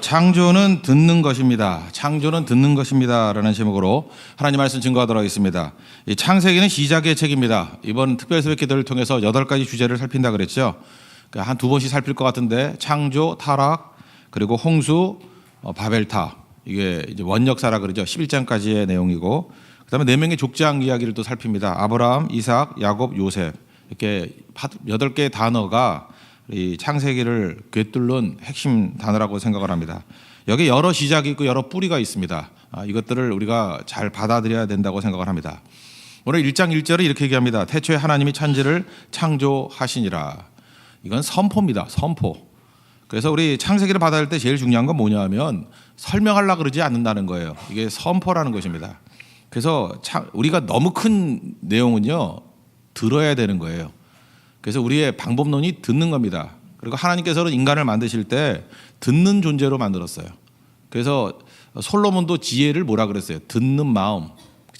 창조는 듣는 것입니다. 창조는 듣는 것입니다라는 제목으로 하나님 말씀 증거하도록 하겠습니다. 이 창세기는 시작의 책입니다. 이번 특별 새벽 기도를 통해서 8가지 주제를 살핀다 그랬죠. 한 2번씩 살필 것 같은데 창조, 타락, 그리고 홍수, 바벨탑, 이게 이제 원역사라 그러죠. 11장까지의 내용이고, 그다음에 4명의 족장 이야기를 또 살핍니다. 아브라함, 이삭, 야곱, 요셉, 이렇게 8개의 단어가 이 창세기를 꿰뚫는 핵심 단어라고 생각을 합니다. 여기 여러 시작이 있고 여러 뿌리가 있습니다. 이것들을 우리가 잘 받아들여야 된다고 생각을 합니다. 오늘 1장 1절에 이렇게 얘기합니다. 태초에 하나님이 천지를 창조하시니라. 이건 선포입니다. 선포. 그래서 우리 창세기를 받아들일 때 제일 중요한 건 뭐냐 하면 설명하려고 그러지 않는다는 거예요. 이게 선포라는 것입니다. 그래서 우리가 너무 큰 내용은요, 들어야 되는 거예요. 그래서 우리의 방법론이 듣는 겁니다. 그리고 하나님께서는 인간을 만드실 때 듣는 존재로 만들었어요. 그래서 솔로몬도 지혜를 뭐라 그랬어요? 듣는 마음.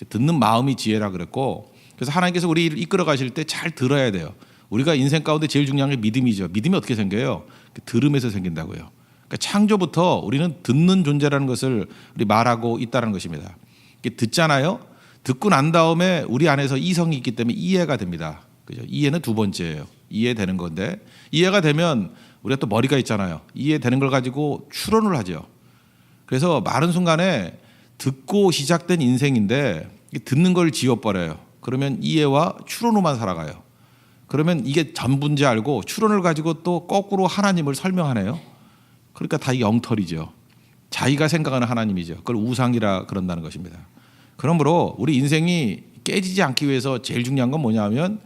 듣는 마음이 지혜라 그랬고, 그래서 하나님께서 우리를 이끌어 가실 때 잘 들어야 돼요. 우리가 인생 가운데 제일 중요한 게 믿음이죠. 믿음이 어떻게 생겨요? 들음에서 생긴다고요. 그러니까 창조부터 우리는 듣는 존재라는 것을 우리 말하고 있다는 것입니다. 듣잖아요. 듣고 난 다음에 우리 안에서 이성이 있기 때문에 이해가 됩니다. 그죠? 이해는 2번째예요. 이해되는 건데, 이해가 되면 우리가 또 머리가 있잖아요. 이해되는 걸 가지고 추론을 하죠. 그래서 많은 순간에 듣고 시작된 인생인데 듣는 걸 지워버려요. 그러면 이해와 추론으로만 살아가요. 그러면 이게 전부인지 알고 추론을 가지고 또 거꾸로 하나님을 설명하네요. 그러니까 다 엉터리죠. 자기가 생각하는 하나님이죠. 그걸 우상이라 그런다는 것입니다. 그러므로 우리 인생이 깨지지 않기 위해서 제일 중요한 건 뭐냐면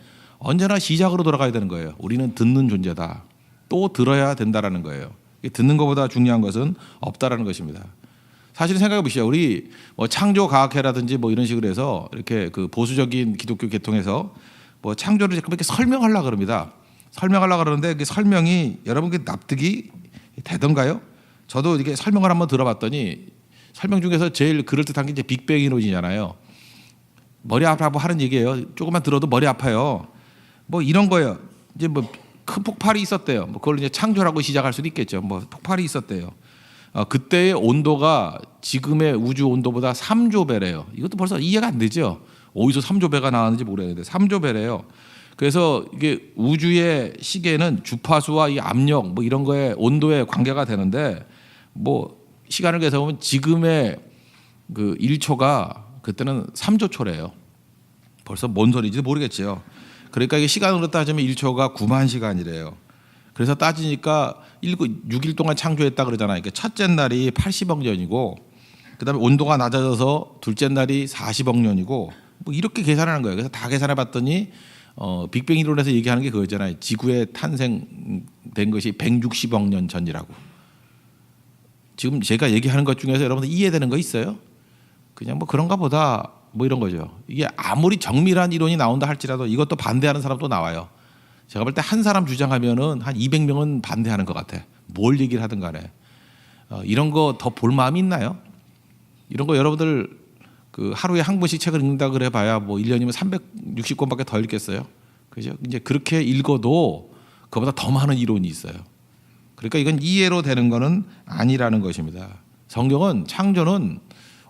언제나 시작으로 돌아가야 되는 거예요. 우리는 듣는 존재다. 또 들어야 된다라는 거예요. 듣는 것보다 중요한 것은 없다라는 것입니다. 사실 생각해 보시죠. 우리 뭐 창조과학회라든지 뭐 이런 식으로 해서 이렇게 그 보수적인 기독교 계통에서 뭐 창조를 이렇게 설명하려고 그럽니다. 설명하려고 그러는데 그 설명이 여러분께 납득이 되던가요? 저도 이렇게 설명을 한번 들어봤더니 설명 중에서 제일 그럴듯한 게 이제 빅뱅 이론이잖아요. 머리 아파하고 하는 얘기예요. 조금만 들어도 머리 아파요. 뭐 이런 거예요. 이제 뭐 큰 폭발이 있었대요. 뭐 그걸 이제 창조라고 시작할 수도 있겠죠. 뭐 폭발이 있었대요. 그때의 온도가 지금의 우주 온도보다 3조 배래요. 이것도 벌써 이해가 안 되죠. 어디서 3조 배가 나왔는지 모르겠는데 3조 배래요. 그래서 이게 우주의 시계는 주파수와 이 압력 뭐 이런 거에 온도에 관계가 되는데, 뭐 시간을 계산하면 지금의 그 1초가 그때는 3조 초래요. 벌써 뭔 소리인지 모르겠죠. 그러니까 이게 시간으로 따지면 1초가 9만 시간이래요. 그래서 따지니까 6일 동안 창조했다 그러잖아요. 그러니까 첫째 날이 80억 년이고, 그다음에 온도가 낮아져서 둘째 날이 40억 년이고, 뭐 이렇게 계산하는 거예요. 그래서 다 계산해 봤더니 빅뱅 이론에서 얘기하는 게 그거잖아요. 지구의 탄생된 것이 160억 년 전이라고. 지금 제가 얘기하는 것 중에서 여러분들 이해되는 거 있어요? 그냥 뭐 그런가 보다 뭐 이런 거죠. 이게 아무리 정밀한 이론이 나온다 할지라도 이것도 반대하는 사람도 나와요. 제가 볼 때 한 사람 주장하면은 한 200명은 반대하는 것 같아. 뭘 얘기를 하든 간에. 이런 거 더 볼 마음이 있나요? 이런 거 여러분들 그 하루에 한 권씩 책을 읽는다 그래 봐야 뭐 1년이면 360권밖에 더 읽겠어요. 그죠? 이제 그렇게 읽어도 그보다 더 많은 이론이 있어요. 그러니까 이건 이해로 되는 거는 아니라는 것입니다. 성경은 창조는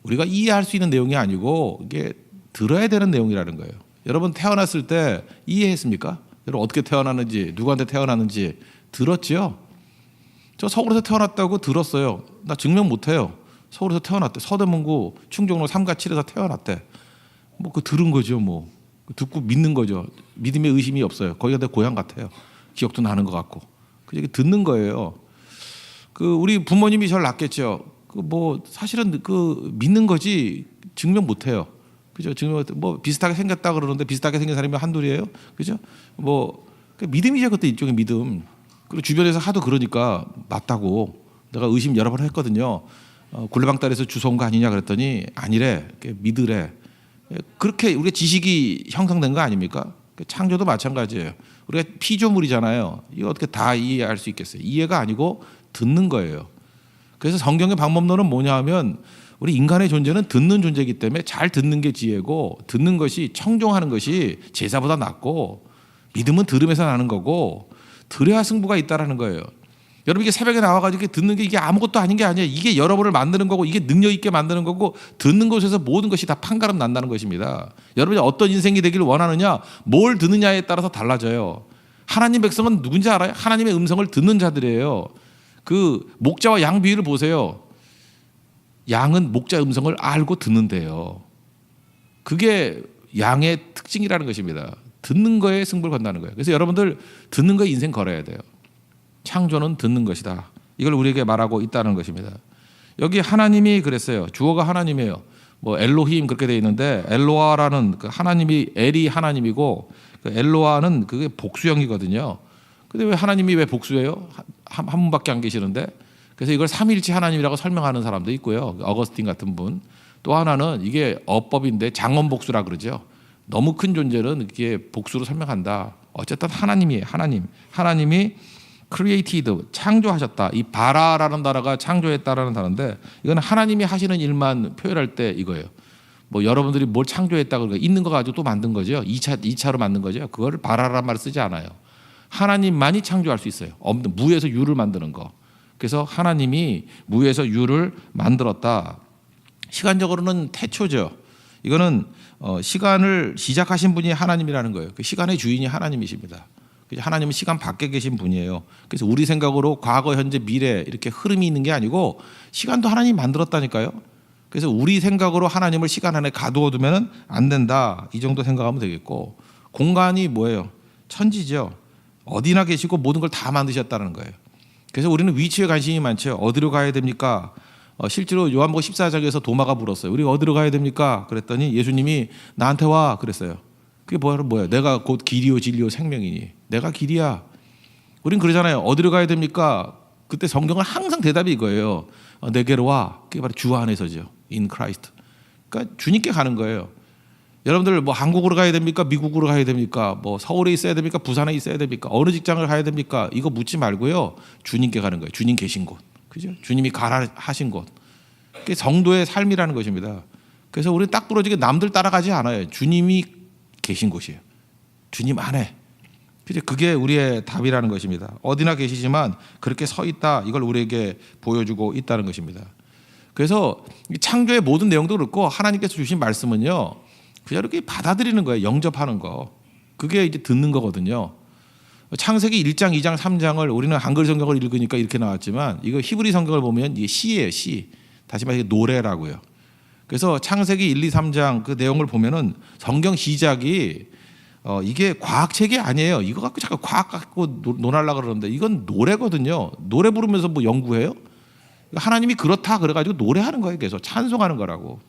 우리가 이해할 수 있는 내용이 아니고 이게 들어야 되는 내용이라는 거예요. 여러분 태어났을 때 이해했습니까? 여러분 어떻게 태어났는지, 누구한테 태어났는지 들었죠? 저 서울에서 태어났다고 들었어요. 나 증명 못해요. 서울에서 태어났대. 서대문구 충정로 3가 7에서 태어났대. 뭐 그 들은 거죠. 뭐 듣고 믿는 거죠. 믿음에 의심이 없어요. 거기가 내 고향 같아요. 기억도 나는 것 같고. 그 얘기 듣는 거예요. 그 우리 부모님이 저를 낳겠죠. 그 뭐 사실은 그 믿는 거지 증명 못해요. 그죠? 증명 뭐 비슷하게 생겼다 그러는데 비슷하게 생긴 사람이 한둘이에요. 그죠? 뭐 믿음이죠. 그때 일종의 믿음. 그리고 주변에서 하도 그러니까 맞다고 내가 의심 여러 번 했거든요. 굴레방다리에서 주워온 거 아니냐 그랬더니 아니래. 믿으래. 그렇게 우리가 지식이 형성된 거 아닙니까? 창조도 마찬가지예요. 우리가 피조물이잖아요. 이거 어떻게 다 이해할 수 있겠어요? 이해가 아니고 듣는 거예요. 그래서 성경의 방법론은 뭐냐 하면 우리 인간의 존재는 듣는 존재이기 때문에 잘 듣는 게 지혜고, 듣는 것이 청종하는 것이 제사보다 낫고, 믿음은 들음에서 나는 거고, 들어야 승부가 있다라는 거예요. 여러분 이게 새벽에 나와가지고 듣는 게 이게 아무것도 아닌 게 아니에요. 이게 여러분을 만드는 거고 이게 능력 있게 만드는 거고 듣는 곳에서 모든 것이 다 판가름 난다는 것입니다. 여러분이 어떤 인생이 되기를 원하느냐, 뭘 듣느냐에 따라서 달라져요. 하나님 백성은 누군지 알아요? 하나님의 음성을 듣는 자들이에요. 그 목자와 양 비유를 보세요. 양은 목자 음성을 알고 듣는데요. 그게 양의 특징이라는 것입니다. 듣는 거에 승부를 건다는 거예요. 그래서 여러분들 듣는 거에 인생 걸어야 돼요. 창조는 듣는 것이다. 이걸 우리에게 말하고 있다는 것입니다. 여기 하나님이 그랬어요. 주어가 하나님이에요. 뭐 엘로힘 그렇게 돼 있는데 엘로아라는 그 하나님이 엘이 하나님이고 그 엘로아는 그게 복수형이거든요. 근데 왜 하나님이 왜 복수예요? 한 분밖에 안 계시는데. 그래서 이걸 삼위일체 하나님이라고 설명하는 사람도 있고요. 어거스틴 같은 분. 또 하나는 이게 어법인데 장원복수라 그러죠. 너무 큰 존재는 이게 복수로 설명한다. 어쨌든 하나님이에요. 하나님이 created, 창조하셨다. 이 바라라는 단어가 창조했다라는 단어인데 이건 하나님이 하시는 일만 표현할 때 이거예요. 뭐 여러분들이 뭘 창조했다 그러니까 있는 거 가지고 또 만든 거죠. 2차로 만든 거죠. 그거를 바라라는 말을 쓰지 않아요. 하나님만이 창조할 수 있어요. 없는 무에서 유를 만드는 거. 그래서 하나님이 무에서 유를 만들었다. 시간적으로는 태초죠. 이거는 시간을 시작하신 분이 하나님이라는 거예요. 그 시간의 주인이 하나님이십니다. 하나님은 시간 밖에 계신 분이에요. 그래서 우리 생각으로 과거, 현재, 미래 이렇게 흐름이 있는 게 아니고 시간도 하나님이 만들었다니까요. 그래서 우리 생각으로 하나님을 시간 안에 가두어 두면 안 된다. 이 정도 생각하면 되겠고, 공간이 뭐예요? 천지죠. 어디나 계시고 모든 걸 다 만드셨다는 거예요. 그래서 우리는 위치에 관심이 많죠. 어디로 가야 됩니까? 실제로 요한복음 14장에서 도마가 물었어요. 우리 어디로 가야 됩니까? 그랬더니 예수님이 나한테 와 그랬어요. 그게 뭐예요? 내가 곧 길이요 진리요 생명이니. 내가 길이야. 우린 그러잖아요. 어디로 가야 됩니까? 그때 성경은 항상 대답이 이거예요. 내게로 와. 그게 바로 주 안에서죠. In Christ. 그러니까 주님께 가는 거예요. 여러분들 뭐 한국으로 가야 됩니까? 미국으로 가야 됩니까? 뭐 서울에 있어야 됩니까? 부산에 있어야 됩니까? 어느 직장을 가야 됩니까? 이거 묻지 말고요. 주님께 가는 거예요. 주님 계신 곳. 그죠? 주님이 가라 하신 곳. 그게 성도의 삶이라는 것입니다. 그래서 우리는 딱 부러지게 남들 따라가지 않아요. 주님이 계신 곳이에요. 주님 안에. 그게 우리의 답이라는 것입니다. 어디나 계시지만 그렇게 서 있다. 이걸 우리에게 보여주고 있다는 것입니다. 그래서 창조의 모든 내용도 그렇고 하나님께서 주신 말씀은요. 그냥 이렇게 받아들이는 거예요. 영접하는 거. 그게 이제 듣는 거거든요. 창세기 1장, 2장, 3장을 우리는 한글 성경을 읽으니까 이렇게 나왔지만 이거 히브리 성경을 보면 이게 시예요. 시. 다시 말해 노래라고요. 그래서 창세기 1, 2, 3장 그 내용을 보면은 성경 시작이 이게 과학책이 아니에요. 이거 갖고 자꾸 과학 갖고 논하려고 그러는데 이건 노래거든요. 노래 부르면서 뭐 연구해요? 하나님이 그렇다 그래가지고 노래하는 거예요. 계속 찬송하는 거라고.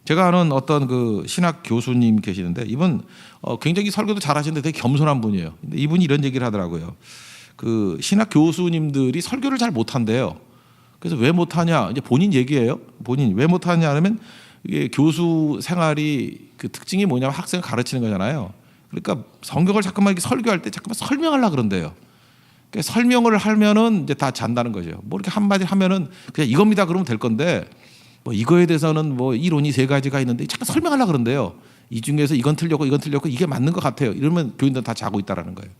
제가 아는 어떤 그 신학 교수님 계시는데 이분 굉장히 설교도 잘하시는데 되게 겸손한 분이에요. 근데 이분이 이런 얘기를 하더라고요. 그 신학 교수님들이 설교를 잘 못한대요. 그래서 왜 못하냐? 이제 본인 얘기예요. 본인 왜 못하냐 하면 이게 교수 생활이 그 특징이 뭐냐면 학생을 가르치는 거잖아요. 그러니까 성경을 자꾸만 이렇게 설교할 때 자꾸만 설명하려고 그런대요. 그러니까 설명을 하면은 이제 다 잔다는 거죠. 뭐 이렇게 한마디 하면은 그냥 이겁니다 그러면 될 건데 뭐 이거에 대해서는 뭐 이론이 3가지가 있는데 자꾸 설명하려고 그런대요. 이 중에서 이건 틀렸고 이게 맞는 것 같아요. 이러면 교인들은 다 자고 있다라는 거예요.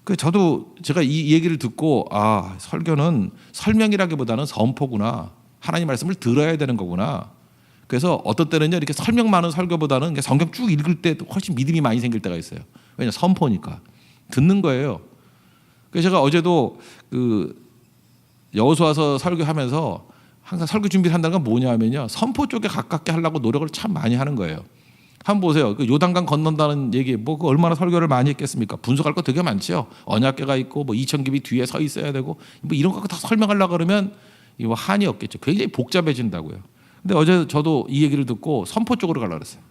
그 저도 제가 이 얘기를 듣고 설교는 설명이라기보다는 선포구나. 하나님 말씀을 들어야 되는 거구나. 그래서 어떤 때는요 이렇게 설명 많은 설교보다는 성경 쭉 읽을 때 훨씬 믿음이 많이 생길 때가 있어요. 왜냐 선포니까 듣는 거예요. 그래서 제가 어제도 그 여호수아서 설교하면서 항상 설교 준비를 한다는 건 뭐냐면요 선포 쪽에 가깝게 하려고 노력을 참 많이 하는 거예요. 한번 보세요. 그 요단강 건넌다는 얘기 뭐 그 얼마나 설교를 많이 했겠습니까? 분석할 거 되게 많죠. 언약궤가 있고 뭐 2,000깁이 뒤에 서 있어야 되고 뭐 이런 거 다 설명하려고 그러면 이거 한이 없겠죠. 굉장히 복잡해진다고요. 근데 어제 저도 이 얘기를 듣고 선포 쪽으로 가려고 그랬어요.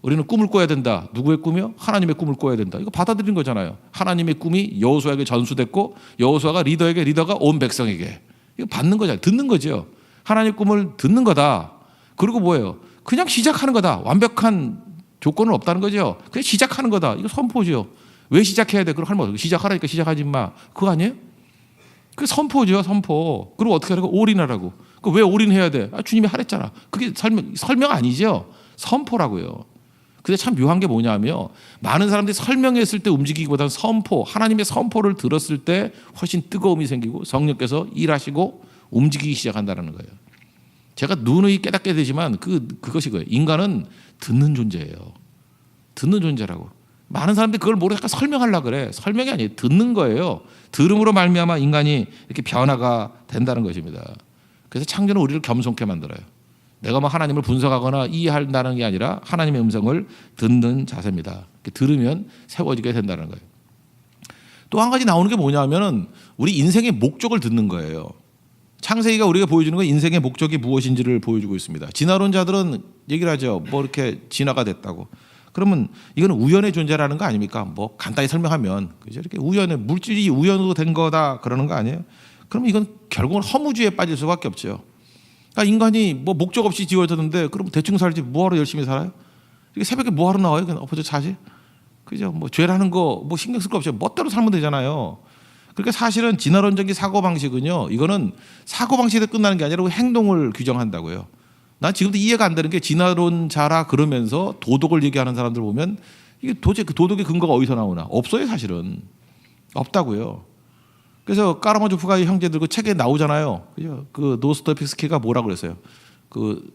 우리는 꿈을 꿔야 된다. 누구의 꿈이요? 하나님의 꿈을 꿔야 된다. 이거 받아들인 거잖아요. 하나님의 꿈이 여호수아에게 전수됐고 여호수아가 리더에게 리더가 온 백성에게. 이거 받는 거잖아요. 듣는 거죠. 하나님의 꿈을 듣는 거다. 그리고 뭐예요? 그냥 시작하는 거다. 완벽한 조건은 없다는 거죠. 그냥 시작하는 거다. 이거 선포죠. 왜 시작해야 돼? 그럼 할머니 시작하라니까 시작하지 마. 그거 아니에요? 그 선포죠. 선포. 그리고 어떻게 하라고? 올인하라고. 그 왜 올인해야 돼? 주님이 하랬잖아. 그게 설명 아니죠. 선포라고요. 근데 참 묘한 게 뭐냐면 많은 사람들이 설명했을 때 움직이기보다는 선포, 하나님의 선포를 들었을 때 훨씬 뜨거움이 생기고 성령께서 일하시고 움직이기 시작한다는 거예요. 제가 누누이 깨닫게 되지만 그것이 거예요. 인간은 듣는 존재예요. 듣는 존재라고. 많은 사람들이 그걸 모르고 약간 설명하려고 그래. 설명이 아니에요. 듣는 거예요. 들음으로 말미암아 인간이 이렇게 변화가 된다는 것입니다. 그래서 창조는 우리를 겸손케 만들어요. 내가 뭐 하나님을 분석하거나 이해한다는 게 아니라 하나님의 음성을 듣는 자세입니다. 들으면 세워지게 된다는 거예요. 또 한 가지 나오는 게 뭐냐면은 우리 인생의 목적을 듣는 거예요. 창세기가 우리가 보여주는 건 인생의 목적이 무엇인지를 보여주고 있습니다. 진화론자들은 얘기를 하죠. 뭐 이렇게 진화가 됐다고. 그러면 이건 우연의 존재라는 거 아닙니까? 뭐 간단히 설명하면 그죠? 이렇게 우연의 물질이 우연으로 된 거다 그러는 거 아니에요? 그러면 이건 결국은 허무주의에 빠질 수밖에 없죠. 그러니까 인간이 뭐 목적 없이 지어졌는데 그럼 대충 살지 뭐하러 열심히 살아요? 이게 새벽에 뭐하러 나와요? 그냥 엎어져 자지? 그죠? 뭐 죄라는 거 뭐 신경 쓸 거 없이 멋대로 살면 되잖아요. 그러니까 사실은 진화론적인 사고 방식은요, 이거는 사고 방식에 끝나는 게 아니라 행동을 규정한다고요. 난 지금도 이해가 안 되는 게 진화론자라 그러면서 도덕을 얘기하는 사람들 보면 이게 도대체 그 도덕의 근거가 어디서 나오나? 없어요, 사실은. 없다고요. 그래서 까라마조프가의 형제들 그 책에 나오잖아요. 그죠? 그 노스토옙스키가 뭐라고 그랬어요? 그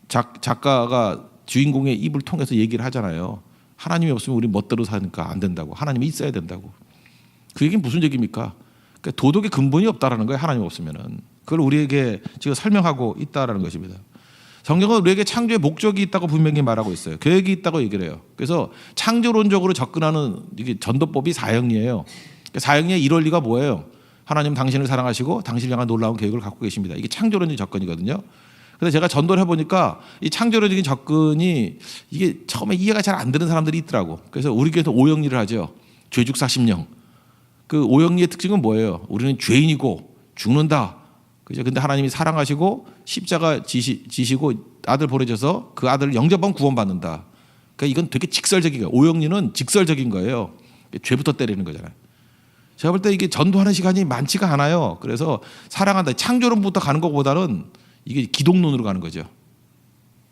작가가 주인공의 입을 통해서 얘기를 하잖아요. 하나님이 없으면 우리 멋대로 사니까 안 된다고. 하나님이 있어야 된다고. 그 얘기는 무슨 얘기입니까? 그러니까 도덕의 근본이 없다라는 거예요. 하나님 없으면은. 그걸 우리에게 지금 설명하고 있다라는 것입니다. 성경은 우리에게 창조의 목적이 있다고 분명히 말하고 있어요. 계획이 있다고 얘기를 해요. 그래서 창조론적으로 접근하는 이게 전도법이 사형리예요. 사형리의 이론리가 뭐예요? 하나님 당신을 사랑하시고 당신을 향한 놀라운 계획을 갖고 계십니다. 이게 창조론적 접근이거든요. 근데 제가 전도를 해보니까 이 창조론적인 접근이 이게 처음에 이해가 잘 안 되는 사람들이 있더라고. 그래서 우리 교회에서 오형리를 하죠. 죄죽 사심령. 그 오형리의 특징은 뭐예요? 우리는 죄인이고 죽는다. 그죠? 근데 하나님이 사랑하시고 십자가 지시고 아들 보내줘서 그 아들을 영접하면 구원받는다. 그러니까 이건 되게 직설적인 거예요. 오형리는 직설적인 거예요. 죄부터 때리는 거잖아요. 제가 볼 때 이게 전도하는 시간이 많지가 않아요. 그래서 사랑한다. 창조론부터 가는 것보다는 이게 기독론으로 가는 거죠.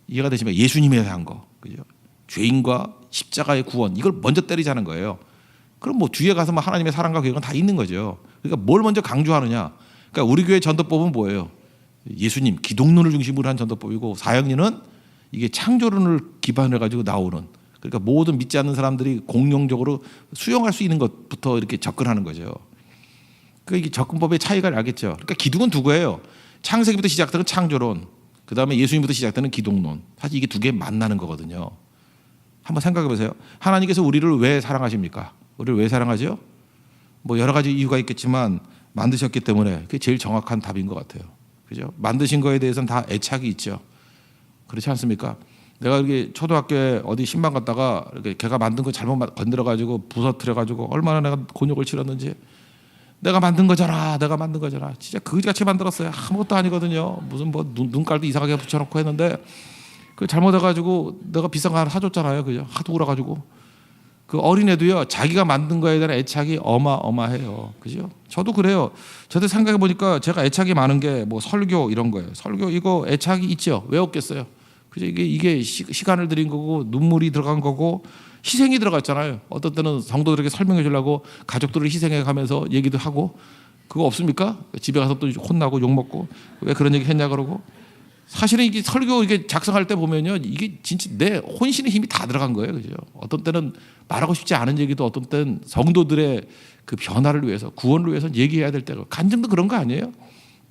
이해가 되시면 예수님에 대한 거. 그죠? 죄인과 십자가의 구원. 이걸 먼저 때리자는 거예요. 그럼 뭐 뒤에 가서 뭐 하나님의 사랑과 계획은 다 있는 거죠. 그러니까 뭘 먼저 강조하느냐. 그러니까 우리 교회 전도법은 뭐예요? 예수님, 기독론을 중심으로 한 전도법이고 사형리는 이게 창조론을 기반해 가지고 나오는. 그러니까 모든 믿지 않는 사람들이 공용적으로 수용할 수 있는 것부터 이렇게 접근하는 거죠. 그러니까 이게 접근법의 차이가 나겠죠. 그러니까 기둥은 두 거예요. 창세기부터 시작되는 창조론, 그 다음에 예수님부터 시작되는 기독론. 사실 이게 두 개 만나는 거거든요. 한번 생각해 보세요. 하나님께서 우리를 왜 사랑하십니까? 우리를 왜 사랑하죠? 뭐 여러 가지 이유가 있겠지만 만드셨기 때문에 그게 제일 정확한 답인 것 같아요. 그죠? 만드신 거에 대해서는 다 애착이 있죠. 그렇지 않습니까? 내가 이렇게 초등학교에 어디 신방 갔다가 이렇게 걔가 만든 거 잘못 건드려가지고 부서뜨려가지고 얼마나 내가 곤욕을 치렀는지. 내가 만든 거잖아. 내가 만든 거잖아. 진짜 그지같이 만들었어요. 아무것도 아니거든요. 무슨 뭐 눈깔도 이상하게 붙여놓고 했는데 그 잘못해가지고 내가 비싼 거 하나 사줬잖아요. 그죠? 하도 울어가지고. 그 어린애도요. 자기가 만든 거에 대한 애착이 어마어마해요. 그죠? 저도 그래요. 저도 생각해 보니까 제가 애착이 많은 게 뭐 설교 이런 거예요. 설교 이거 애착이 있죠. 왜 없겠어요? 그죠? 이게 시간을 들인 거고 눈물이 들어간 거고 희생이 들어갔잖아요. 어떤 때는 성도들에게 설명해 주려고 가족들을 희생해 가면서 얘기도 하고 그거 없습니까? 집에 가서 또 혼나고 욕 먹고 왜 그런 얘기 했냐 그러고 사실은 이게 설교 이게 작성할 때 보면요 이게 진짜 내 혼신의 힘이 다 들어간 거예요, 그죠? 어떤 때는 말하고 싶지 않은 얘기도 어떤 때는 성도들의 그 변화를 위해서 구원을 위해서 얘기해야 될 때가 간증도 그런 거 아니에요?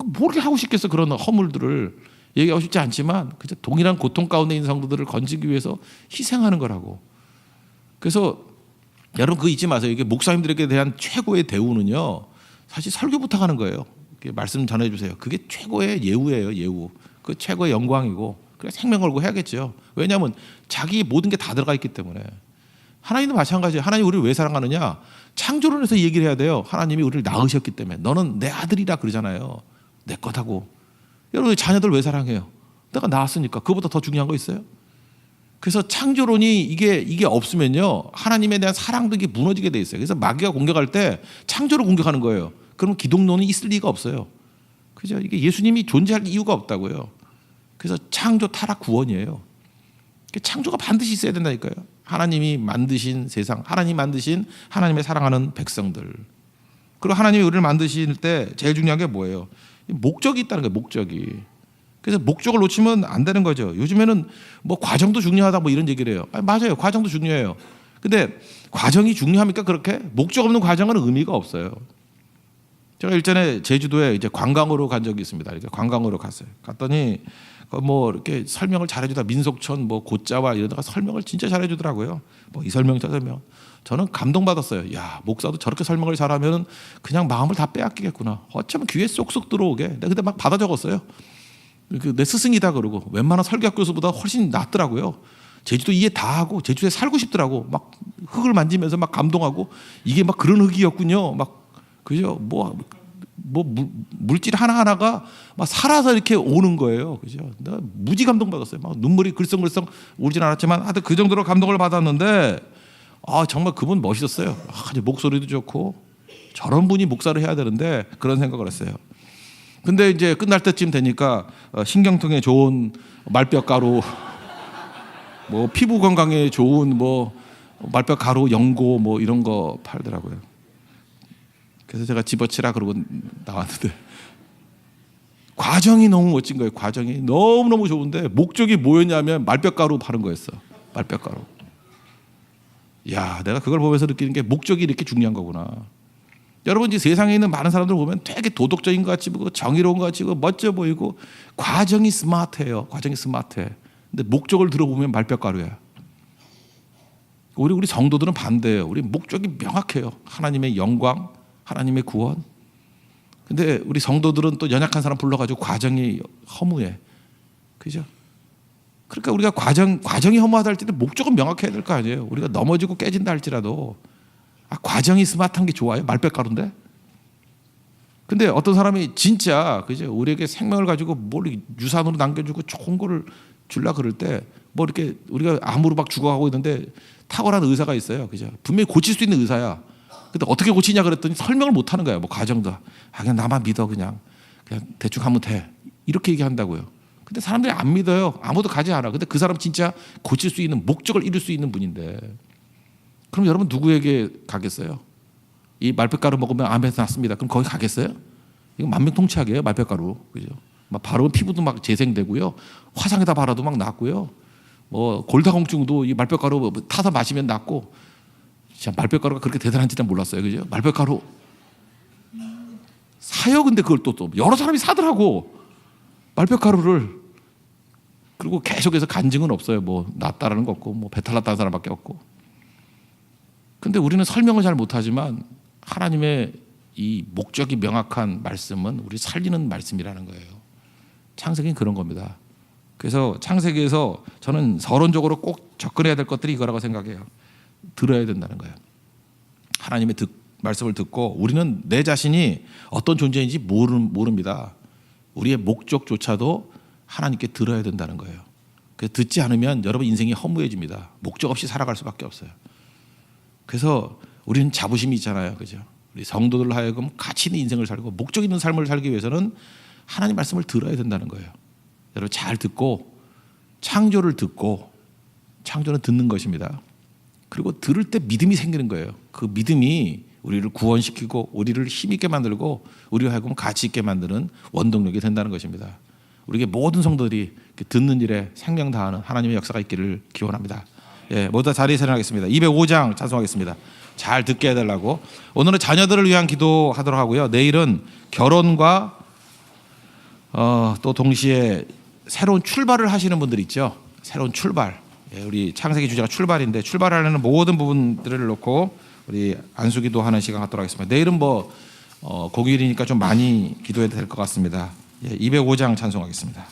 뭘 하고 싶겠어 그런 허물들을 얘기하고 싶지 않지만 그저 동일한 고통 가운데 있는 성도들을 건지기 위해서 희생하는 거라고. 그래서 여러분 그거 잊지 마세요. 이게 목사님들에게 대한 최고의 대우는요. 사실 설교부터 하는 거예요. 말씀 전해주세요. 그게 최고의 예우예요. 예우. 그 최고의 영광이고 그래 생명 걸고 해야겠죠. 왜냐하면 자기 모든 게 다 들어가 있기 때문에. 하나님도 마찬가지예요. 하나님 우리를 왜 사랑하느냐. 창조론에서 얘기를 해야 돼요. 하나님이 우리를 낳으셨기 때문에. 너는 내 아들이라 그러잖아요. 내 것하고. 여러분 자녀들 왜 사랑해요? 내가 낳았으니까. 그거보다 더 중요한 거 있어요? 그래서 창조론이 이게 없으면요 하나님에 대한 사랑도 이게 무너지게 돼 있어요. 그래서 마귀가 공격할 때 창조를 공격하는 거예요. 그러면 기독론이 있을 리가 없어요. 그죠? 이게 예수님이 존재할 이유가 없다고요. 그래서 창조 타락 구원이에요. 창조가 반드시 있어야 된다니까요. 하나님이 만드신 세상, 하나님이 만드신 하나님의 사랑하는 백성들. 그리고 하나님이 우리를 만드실 때 제일 중요한 게 뭐예요? 목적이 있다는 거예요. 목적이. 그래서 목적을 놓치면 안 되는 거죠. 요즘에는 뭐 과정도 중요하다 뭐 이런 얘기를 해요. 아니, 맞아요. 과정도 중요해요. 근데 과정이 중요합니까? 그렇게? 목적 없는 과정은 의미가 없어요. 제가 일전에 제주도에 이제 관광으로 간 적이 있습니다. 이렇게 관광으로 갔어요. 갔더니 뭐 이렇게 설명을 잘해주다 민속촌 뭐 고자와 이러다가 설명을 진짜 잘해주더라고요. 뭐 이 설명 저 설명. 저는 감동받았어요. 야, 목사도 저렇게 설명을 잘하면 그냥 마음을 다 빼앗기겠구나. 어쩌면 귀에 쏙쏙 들어오게. 내가 그때 막 받아 적었어요. 내 스승이다 그러고 웬만한 설교학 교수보다 훨씬 낫더라고요. 제주도 이해 다 하고 제주도에 살고 싶더라고. 막 흙을 만지면서 막 감동하고 이게 막 그런 흙이었군요. 막 그죠? 물질 하나하나가 막 살아서 이렇게 오는 거예요. 그죠? 내가 무지 감동받았어요. 막 눈물이 글썽글썽 울진 않았지만 하여튼 그 정도로 감동을 받았는데 정말 그분 멋있었어요. 목소리도 좋고 저런 분이 목사를 해야 되는데 그런 생각을 했어요. 근데 이제 끝날 때쯤 되니까 신경통에 좋은 말뼈 가루, 뭐 피부 건강에 좋은 뭐 말뼈 가루, 연고 뭐 이런 거 팔더라고요. 그래서 제가 집어치라 그러고 나왔는데 과정이 너무 멋진 거예요. 과정이 너무너무 좋은데 목적이 뭐였냐면 말뼈 가루 파는 거였어. 말뼈 가루. 야, 내가 그걸 보면서 느끼는 게 목적이 이렇게 중요한 거구나. 여러분 이제 세상에 있는 많은 사람들 보면 되게 도덕적인 것 같이 보고 정의로운 것 같이 보고 멋져 보이고 과정이 스마트해요. 과정이 스마트해. 근데 목적을 들어보면 말뼈 가루야. 우리 성도들은 반대예요. 우리 목적이 명확해요. 하나님의 영광, 하나님의 구원. 근데 우리 성도들은 또 연약한 사람 불러가지고 과정이 허무해. 그죠? 그러니까 우리가 과정이 허무하다 할 때도 목적은 명확해야 될 거 아니에요. 우리가 넘어지고 깨진다 할지라도 과정이 스마트한 게 좋아요? 말뼈가루인데? 근데 어떤 사람이 진짜 그죠? 우리에게 생명을 가지고 뭘 유산으로 남겨주고 좋은 거를 주려 그럴 때 뭐 이렇게 우리가 암으로 막 죽어가고 있는데 탁월한 의사가 있어요. 그죠? 분명히 고칠 수 있는 의사야. 근데 어떻게 고치냐 그랬더니 설명을 못 하는 거예요. 뭐 과정도. 그냥 나만 믿어 그냥 대충 하면 돼. 이렇게 얘기한다고요. 근데 사람들이 안 믿어요. 아무도 가지 않아. 근데 그 사람 진짜 고칠 수 있는 목적을 이룰 수 있는 분인데 그럼 여러분 누구에게 가겠어요? 이 말뼈가루 먹으면 암에서 낫습니다. 그럼 거기 가겠어요? 이거 만병통치약이에요. 말뼈가루. 그죠? 막 바르면 피부도 막 재생되고요. 화상에다 바라도 막 낫고요. 뭐 골다공증도 이 말뼈가루 타서 마시면 낫고. 진짜 말뼈가루가 그렇게 대단한지는 몰랐어요. 그죠? 말뼈가루 사요. 근데 그걸 또 여러 사람이 사더라고. 말뼈가루를. 그리고 계속해서 간증은 없어요. 뭐 낫다라는 거 없고 뭐 배탈 났다는 사람밖에 없고. 근데 우리는 설명을 잘 못하지만 하나님의 이 목적이 명확한 말씀은 우리 살리는 말씀이라는 거예요. 창세기는 그런 겁니다. 그래서 창세기에서 저는 서론적으로 꼭 접근해야 될 것들이 이거라고 생각해요. 들어야 된다는 거예요. 하나님의 말씀을 듣고 우리는 내 자신이 어떤 존재인지 모릅니다. 우리의 목적조차도 하나님께 들어야 된다는 거예요. 그래서 듣지 않으면 여러분 인생이 허무해집니다. 목적 없이 살아갈 수밖에 없어요. 그래서 우리는 자부심이 있잖아요. 그죠? 우리 성도들 하여금 가치 있는 인생을 살고 목적 있는 삶을 살기 위해서는 하나님 말씀을 들어야 된다는 거예요. 여러분 잘 듣고 창조를 듣고 창조는 듣는 것입니다. 그리고 들을 때 믿음이 생기는 거예요. 그 믿음이 우리를 구원시키고 우리를 힘있게 만들고 우리와 하여금 가치 있게 만드는 원동력이 된다는 것입니다. 우리에게 모든 성도들이 듣는 일에 생명 다하는 하나님의 역사가 있기를 기원합니다. 예, 모두 다 자리에 일어나겠습니다. 205장 찬송하겠습니다. 잘 듣게 해달라고. 오늘은 자녀들을 위한 기도하도록 하고요. 내일은 결혼과 또 동시에 새로운 출발을 하시는 분들 있죠. 새로운 출발. 예, 우리 창세기 주제가 출발인데 출발하려는 모든 부분들을 놓고 우리 안수기도 하는 시간 갖도록 하겠습니다. 내일은 공휴일이니까 좀 많이 기도해도 될 것 같습니다. 예, 205장 찬송하겠습니다.